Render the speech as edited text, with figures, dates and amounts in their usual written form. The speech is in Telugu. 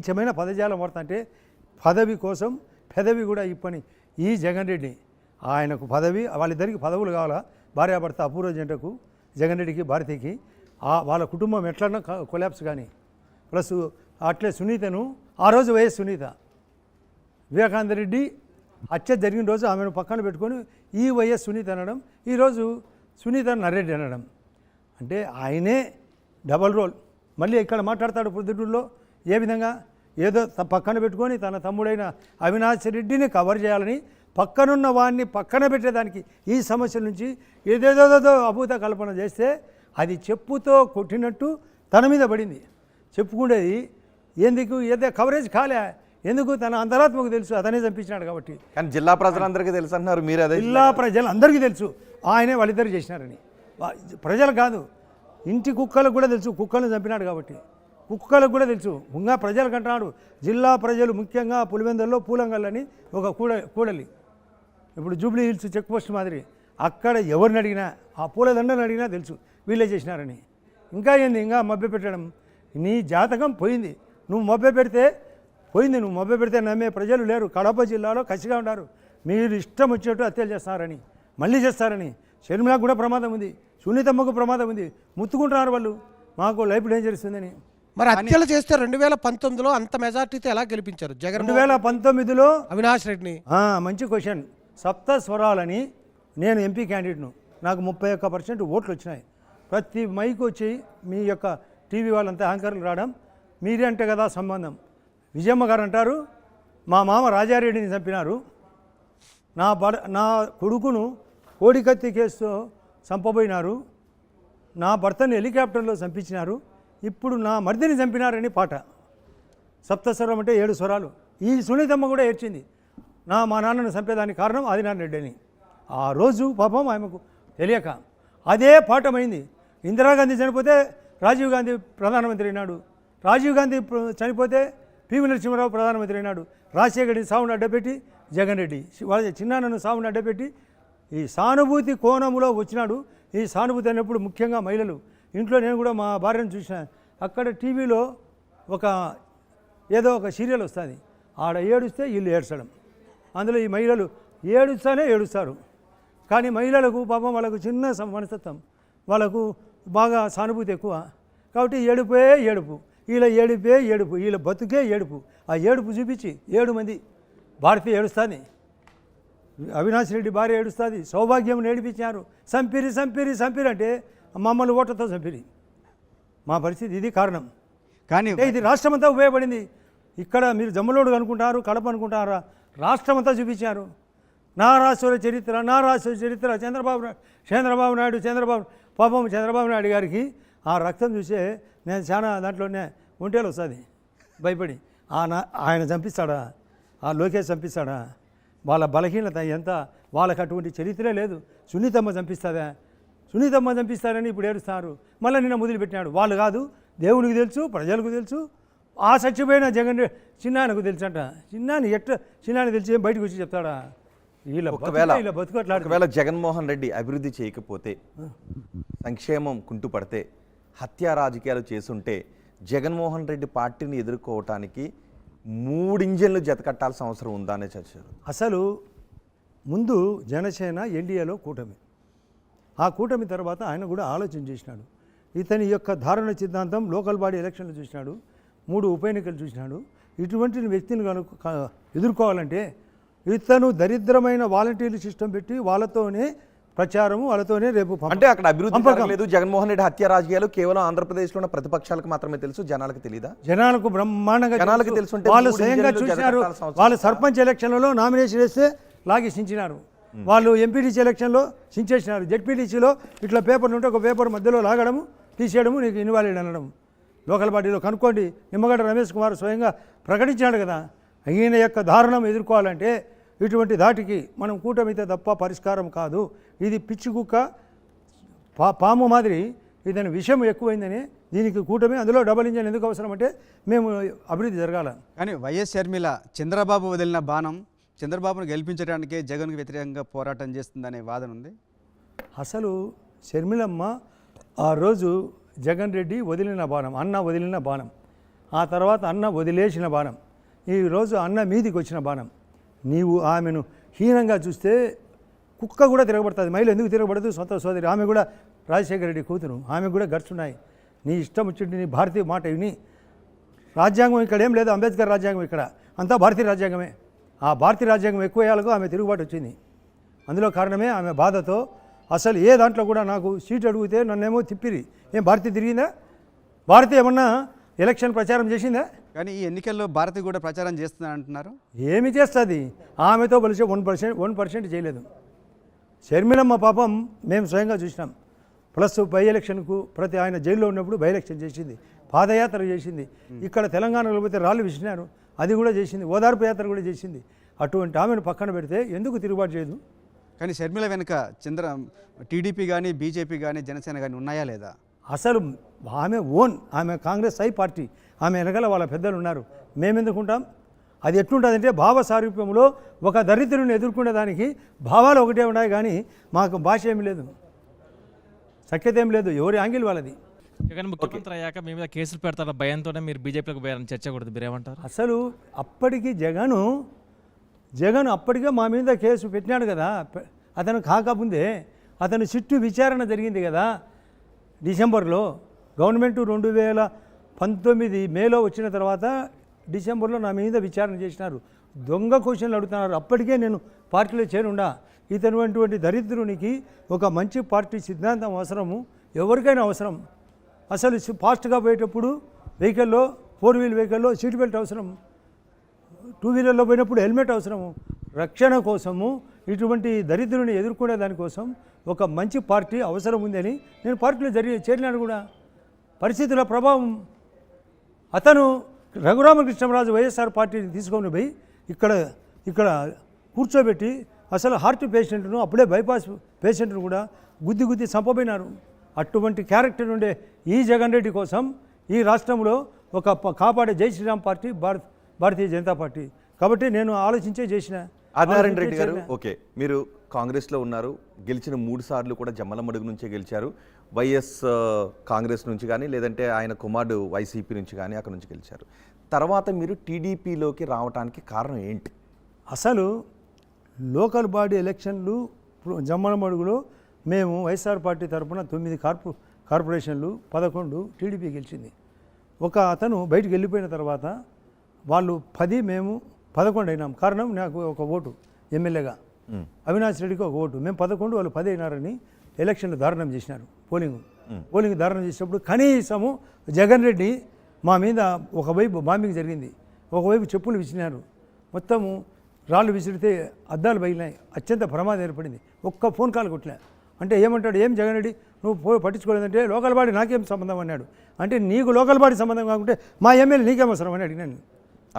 నిజమైన పదజాలం వాడుతుంటే పదవి కోసం పెదవి కూడా ఇప్పని ఈ జగన్ రెడ్డి ఆయనకు పదవి వాళ్ళిద్దరికి పదవులు కావాలా భార్యాభర్త అపూర్వ జంటకు జగన్ రెడ్డికి భారతికి వాళ్ళ కుటుంబం ఎట్లన్నా కొలాప్స్ కానీ ప్లస్ అట్లే సునీతను ఆ రోజు వైఎస్ సునీత వివేకానంద రెడ్డి హత్య జరిగిన రోజు ఆమెను పక్కన పెట్టుకొని ఈ వైఎస్ సునీత అనడం ఈరోజు సునీత నర్రెడ్డి అనడం అంటే ఆయనే డబల్ రోల్ మళ్ళీ ఇక్కడ మాట్లాడతాడు పొద్దుటూరులో ఏ విధంగా ఏదో పక్కన పెట్టుకొని తన తమ్ముడైన అవినాష్ రెడ్డిని కవర్ చేయాలని పక్కనున్న వాడిని పక్కన పెట్టేదానికి ఈ సమస్యల నుంచి ఏదేదో అభూత కల్పన చేస్తే అది చెప్పుతో కొట్టినట్టు తన మీద పడింది. చెప్పుకునేది ఎందుకు ఏదో కవరేజ్ కాలే ఎందుకు తన అంతరాత్మకు తెలుసు అతనే చంపించినాడు కాబట్టి. కానీ జిల్లా ప్రజలందరికీ తెలుసు అంటున్నారు మీరు. అదే జిల్లా ప్రజలందరికీ తెలుసు ఆయనే వాళ్ళిద్దరు చేసినారని. ప్రజలు కాదు ఇంటి కుక్కలకు కూడా తెలుసు కుక్కలను చంపినాడు కాబట్టి. కుక్కలకు కూడా తెలుసు. ఇంకా ప్రజలకు అంటున్నాడు జిల్లా ప్రజలు ముఖ్యంగా పులివెందుల్లో పూలంగల్లని ఒక కూడలి ఇప్పుడు జూబ్లీ హిల్స్ చెక్ పోస్ట్ మాదిరి అక్కడ ఎవరిని అడిగినా ఆ పూలదండని అడిగినా తెలుసు వీళ్ళే చేసినారని. ఇంకా ఏంది ఇంకా మభ్య పెట్టడం. నీ జాతకం పోయింది. నువ్వు మభ్య పెడితే పోయింది. నువ్వు మభ్య పెడితే నమ్మే ప్రజలు లేరు. కడప జిల్లాలో కసిగా ఉన్నారు. మీరు ఇష్టం వచ్చేట్టు హత్యలు చేస్తారని మళ్ళీ చేస్తారని. షర్మిలకు కూడా ప్రమాదం ఉంది, సునీతమ్మకు ప్రమాదం ఉంది. ముత్తుకుంటున్నారు వాళ్ళు మాకు లైఫ్ డేంజర్ ఉందని. మరి హత్యలు చేస్తే 2019లో అంత మెజార్టీతో ఎలా గెలిపించారు జగన్? 2019లో అవినాష్ రెడ్డిని. మంచి క్వశ్చన్. సప్త స్వరాలని నేను ఎంపీ క్యాండిడేట్ను. నాకు 31% ఓట్లు వచ్చినాయి. ప్రతి మైకు వచ్చి మీ యొక్క టీవీ వాళ్ళంతా యాంకర్లు రావడం మీరే అంటే కదా సంబంధం. విజయమ్మ గారు అంటారు మా మామ రాజారెడ్డిని చంపినారు, నా కొడుకును కోడికత్తి కేసుతో చంపబోయినారు, నా భర్తను హెలికాప్టర్లో చంపించినారు, ఇప్పుడు నా మర్దిని చంపినారని పాట. సప్తస్వరం అంటే 7 స్వరాలు. ఈ సునీతమ్మ కూడా ఏడ్చింది మా నాన్నను చంపేదానికి కారణం ఆదినారాయణ రెడ్డి అని. ఆ రోజు పాపం ఆమెకు తెలియక అదే పాఠమైంది. ఇందిరాగాంధీ చనిపోతే రాజీవ్ గాంధీ ప్రధానమంత్రి అయినాడు, రాజీవ్ గాంధీ చనిపోతే పివి నరసింహారావు ప్రధానమంత్రి అయినాడు, రాజశేఖర్ సావును అడ్డపెట్టి జగన్ రెడ్డి వాళ్ళ చిన్నాన్నను సావును అడ్డపెట్టి ఈ సానుభూతి కోణంలో వచ్చినాడు. ఈ సానుభూతి అయినప్పుడు ముఖ్యంగా మహిళలు ఇంట్లో నేను కూడా మా భార్యను చూసిన అక్కడ టీవీలో ఏదో ఒక సీరియల్ వస్తుంది, ఆడ ఏడుస్తే వీళ్ళు ఏడ్చడం. అందులో ఈ మహిళలు ఏడుస్తారు. కానీ మహిళలకు పాపం వాళ్ళకు చిన్న మనస్తత్వం, వాళ్ళకు బాగా సానుభూతి ఎక్కువ కాబట్టి ఏడుపు వీళ్ళ ఏడుపు వీళ్ళ బతుకే ఏడుపు. ఆ ఏడుపు చూపించి 7 మంది భారతి ఏడుస్తుంది, అవినాష్ రెడ్డి భార్య ఏడుస్తుంది, సౌభాగ్యం ఏడిపించారు. సంపిరి అంటే మమ్మల్ని ఓట్లతో చంపిరి. మా పరిస్థితి ఇది కారణం. కానీ ఇది రాష్ట్రమంతా ఉపయోగపడింది. ఇక్కడ మీరు జమ్మలోడు అనుకుంటారు, కడప అనుకుంటారా, రాష్ట్రమంతా చూపించారు. నా రాష్ట్ర చరిత్ర చంద్రబాబు నాయుడు గారికి ఆ రక్తం చూసే నేను చాలా దాంట్లోనే ఒంటేలు వస్తుంది భయపడి. ఆయన చంపిస్తాడా, ఆ లోకేష్ చంపిస్తాడా? వాళ్ళ బలహీనత ఎంత, వాళ్ళకి అటువంటి చరిత్రే లేదు. సునీతమ్మ చంపిస్తారని ఇప్పుడు ఏడుస్తారు. మళ్ళీ నిన్న మొదలుపెట్టినాడు. వాళ్ళు కాదు, దేవునికి తెలుసు, ప్రజలకు తెలుసు, ఆ చచ్చిపోయిన జగన్ చిన్నానికి తెలుసంట. చిన్నాని తెలిసి బయటకు వచ్చి చెప్తాడా? ఒకవేళ జగన్మోహన్ రెడ్డి అభివృద్ధి చేయకపోతే, సంక్షేమం కుంటుపడితే, హత్యా రాజకీయాలు చేసుంటే జగన్మోహన్ రెడ్డి పార్టీని ఎదుర్కోవటానికి 3 ఇంజన్లు జతకట్టాల్సిన అవసరం ఉందా అనే చర్చలు. అసలు ముందు జనసేన ఎన్డీఏలో కూటమి, ఆ కూటమి తర్వాత ఆయన కూడా ఆలోచన చేసినాడు. ఇతని యొక్క ధారణ సిద్ధాంతం లోకల్ బాడీ ఎలక్షన్లు చూసినాడు, 3 ఉప ఎన్నికలు చూసినాడు. ఇటువంటి వ్యక్తిని ఎదుర్కోవాలంటే ఇతను దరిద్రమైన వాలంటీర్ల సిస్టమ్ పెట్టి వాళ్ళతోనే ప్రచారము, వాళ్ళతోనే రేపు అంటే అక్కడ అభివృద్ధి లేదు. జగన్మోహన్ రెడ్డి హత్య రాజకీయాలు కేవలం ఆంధ్రప్రదేశ్లో ఉన్న ప్రతిపక్షాలకు మాత్రమే తెలుసు, జనాలకు తెలియదా? జనాలకు బ్రహ్మాండంగా జనాలకు తెలుసు. వాళ్ళు స్వయంగా చూసినారు. వాళ్ళు సర్పంచ్ ఎలక్షన్లలో నామినేషన్ వేస్తే లాగి సించినారు, వాళ్ళు ఎంపీటీసీ ఎలక్షన్లో సించేసినారు, జెడ్పీటీసీలో ఇట్లా పేపర్లు ఉంటే ఒక పేపర్ మధ్యలో లాగడము, తీసేయడము, నీకు ఇన్వాలిడ్ అనడం. లోకల్ పార్టీలో కనుక్కోండి, నిమ్మగడ్డ రమేష్ కుమార్ స్వయంగా ప్రకటించాడు కదా. ఈయన యొక్క దారుణం ఎదుర్కోవాలంటే ఇటువంటి దాటికి మనం కూటమితే తప్ప పరిష్కారం కాదు. ఇది పిచ్చి కుక్క పాము మాదిరి, ఇతని విషయం ఎక్కువైందని దీనికి కూటమి. అందులో డబుల్ ఇంజన్ ఎందుకు అవసరం అంటే మేము అభివృద్ధి జరగాల. కానీ వైఎస్ షర్మిల చంద్రబాబు వదిలిన బాణం చంద్రబాబును గెలిపించడానికే జగన్కు వ్యతిరేకంగా పోరాటం చేస్తుందనే వాదన ఉంది. అసలు షర్మిలమ్మ ఆ రోజు జగన్ రెడ్డి వదిలిన బాణం, అన్న వదిలిన బాణం. ఆ తర్వాత అన్న వదిలేసిన బాణం, ఈరోజు అన్న మీదికి వచ్చిన బాణం. నీవు ఆమెను హీనంగా చూస్తే కుక్క కూడా తిరగబడుతుంది. మహిళ ఎందుకు తిరగబడదు? సొంత సోదరి, ఆమె కూడా రాజశేఖర రెడ్డి కూతురు, ఆమె కూడా గడుచున్నాయి. నీ ఇష్టం వచ్చింది, నీ భారతీయ మాట విని. రాజ్యాంగం ఇక్కడ ఏం లేదు, అంబేద్కర్ రాజ్యాంగం ఇక్కడ అంతా భారతీయ రాజ్యాంగమే. ఆ భారతీయ రాజ్యాంగం ఎక్కువ ఏళ్ళకు ఆమె తిరుగుబాటు వచ్చింది. అందులో కారణమే ఆమె బాధతో అసలు ఏ దాంట్లో కూడా నాకు సీట్ అడిగితే నన్నేమో తిప్పిరి. ఏం భారతీయ తిరిగిందా? భారతీయ ఏమన్నా ఎలక్షన్ ప్రచారం చేసిందా? కానీ ఈ ఎన్నికల్లో భారతి కూడా ప్రచారం చేస్తుందని అంటున్నారు. ఏమి చేస్తుంది? ఆమెతో కలిసి 1% చేయలేదు. షర్మిలమ్మ పాపం మేము స్వయంగా చూసినాం. ప్లస్ బై ఎలక్షన్కు ప్రతి ఆయన జైల్లో ఉన్నప్పుడు బై ఎలక్షన్ చేసింది, పాదయాత్ర చేసింది. ఇక్కడ తెలంగాణలో పోతే రాళ్ళు విసినారు, అది కూడా చేసింది. ఓదార్పు యాత్ర కూడా చేసింది. అటువంటి ఆమెను పక్కన పెడితే ఎందుకు తిరుగుబాటు చేయదు? కానీ షర్మిల వెనుక టీడీపీ కానీ బీజేపీ కానీ జనసేన కానీ ఉన్నాయా లేదా? అసలు ఆమె ఆమె కాంగ్రెస్ పార్టీ, ఆమె వెనకాల వాళ్ళ పెద్దలు ఉన్నారు. మేమెందుకుంటాం? అది ఎట్లుంటుందంటే భావ సారూప్యంలో ఒక దరిద్రుని ఎదుర్కొనే దానికి భావాలు ఒకటే ఉన్నాయి, కానీ మాకు భాష ఏమి లేదు, సఖ్యత ఏం లేదు. ఎవరి యాంగిల్ వాళ్ళది. జగన్ ముఖ్యమంత్రి అయ్యాక మీ మీద కేసులు పెడతారు భయంతోనే మీరు బీజేపీలోకి పోయారని చర్చ కూడదు, మీరేమంటారు? అసలు అప్పటికి జగన్ అప్పటికే మా మీద కేసు పెట్టినాడు కదా. అతను కాకముందే అతను చుట్టూ విచారణ జరిగింది కదా. డిసెంబర్లో గవర్నమెంట్ 2019 మేలో వచ్చిన తర్వాత డిసెంబర్లో నా మీద విచారణ చేసినారు. దొంగ క్వశ్చన్లు అడుగుతున్నారు. అప్పటికే నేను పార్టీలో చేరుండా. ఇతటువంటి దరిద్రునికి ఒక మంచి పార్టీ సిద్ధాంతం అవసరము, ఎవరికైనా అవసరం. అసలు ఫాస్ట్గా పోయేటప్పుడు వెహికల్లో, 4 వీల్ వెహికల్లో సీట్ బెల్ట్ అవసరం, 2 వీలర్లో పోయినప్పుడు హెల్మెట్ అవసరము. రక్షణ కోసము, ఇటువంటి దరిద్రుని ఎదుర్కొనే దానికోసం ఒక మంచి పార్టీ అవసరం ఉందని నేను పార్టీలో చేరినాను కూడా. పరిస్థితుల ప్రభావం. అతను రఘురామకృష్ణరాజు వైఎస్ఆర్ పార్టీని తీసుకొని పోయి ఇక్కడ కూర్చోబెట్టి అసలు హార్ట్ పేషెంట్ను, అప్పుడే బైపాస్ పేషెంట్ను కూడా గుద్ది చంపబోయినారు. అటువంటి క్యారెక్టర్ ఉండే ఈ జగన్ రెడ్డి కోసం ఈ రాష్ట్రంలో ఒక కాపాడే జై శ్రీరామ్ పార్టీ భారతీయ జనతా పార్టీ. కాబట్టి నేను ఆలోచించే చేసిన. ఆదినారాయణ రెడ్డి గారు, ఓకే, మీరు కాంగ్రెస్లో ఉన్నారు, గెలిచిన 3 సార్లు కూడా జమ్మలమడుగు నుంచే గెలిచారు. వైఎస్ కాంగ్రెస్ నుంచి కానీ, లేదంటే ఆయన కుమారుడు వైసీపీ నుంచి కానీ అక్కడ నుంచి గెలిచారు. తర్వాత మీరు టీడీపీలోకి రావడానికి కారణం ఏంటి? అసలు లోకల్ బాడీ ఎలక్షన్లు జమ్మలమడుగులో మేము వైఎస్ఆర్ పార్టీ తరఫున 9 కార్పొరేషన్లు, 11 టీడీపీ గెలిచింది. ఒక అతను బయటికి వెళ్ళిపోయిన తర్వాత వాళ్ళు 10, మేము 11 అయినాం. కారణం నాకు ఒక ఓటు ఎమ్మెల్యేగా, అవినాష్ రెడ్డికి ఒక ఓటు. మేము 11, వాళ్ళు 10 అయినారని ఎలక్షన్లు దారుణం చేసినారు. పోలింగ్ దారుణం చేసినప్పుడు కనీసము జగన్ రెడ్డి మా మీద ఒకవైపు బాంబింగ్ జరిగింది, ఒకవైపు చెప్పులు విసిరినారు. మొత్తము రాళ్ళు విసిరితే అద్దాలు పగిలినాయి. అత్యంత ప్రమాదం ఏర్పడింది. ఒక్క ఫోన్ కాల్ కొట్టినా. అంటే ఏమంటాడు, ఏం జగన్ రెడ్డి నువ్వు పట్టించుకోలేదంటే లోకల్ బాడీ నాకేం సంబంధం అన్నాడు. అంటే నీకు లోకల్ బాడీ సంబంధం కాకుంటే మా ఎమ్మెల్యే నీకేం అవసరం అని అడిగినాను.